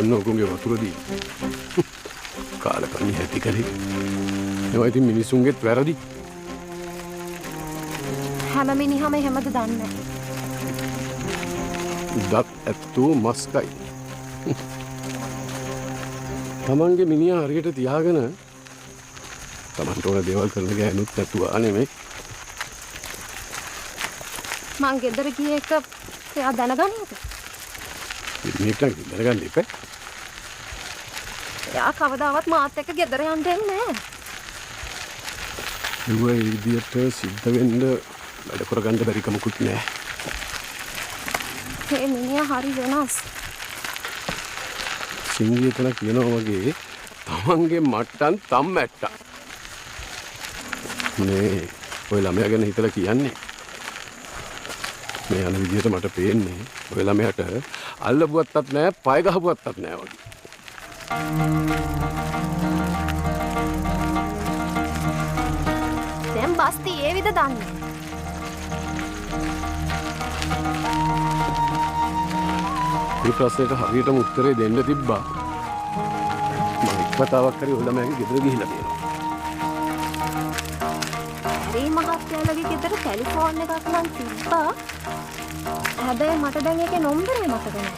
ඔන්න ඔකුන්ගේ වතුර දී. කාලකන්ණි ඇති කරේ. ඒවා ඉතින් මිනිසුන්ගේත් වැරදි. හැම මිනිහම එහෙමද දන්නේ දත් ඇත්තෝ මස්කයි. තමන්ගේ මිනිහා හරියට තියාගෙන තමන්ට ඕන දේවල් කරන ගෑනුත් නැතුව නෙමෙයි. මං ගෙදර ගිය එක එයා දැනගන්නද? මේක දැනගන්න එපා. එයා කවදාවත් මාත් එක්ක ගෙදර යන්න දෙන්නේ නැහැ. ඒ විදියට සිද්ධ වෙන්න වැඩ කරගන්න බැරි කමකුත් නෑ. මේ මිනිහා හරි වෙනස්. සිංගියතන කියනවා වගේ තමන්ගේ මට්ටම් තම්මැට්ටා. මේ ඔය ළමයා ගැන හිතලා කියන්නේ. මේ යන විදියට මට පේන්නේ ඔය ළමයාට අල්ලපුවත්තත් නෑ, පය ගහපුවත්තත් නෑ වගේ. දැන් බස්ති ඒ විද දන්නේ. මේ ප්‍රශ්නෙට හරියටම උත්තරේ දෙන්න තිබ්බා. මම එක්වතාවක් හරි ඔය ළමයාගේ ගෙදර ගිහිල්ලා තියෙනවා. හරි මහත්තයාලගේ ගෙදර ටෙලිෆෝන් එකක් නම් තිබ්බා. හැබැයි මට දැන් ඒකේ නම්බරේ මතක නැහැ.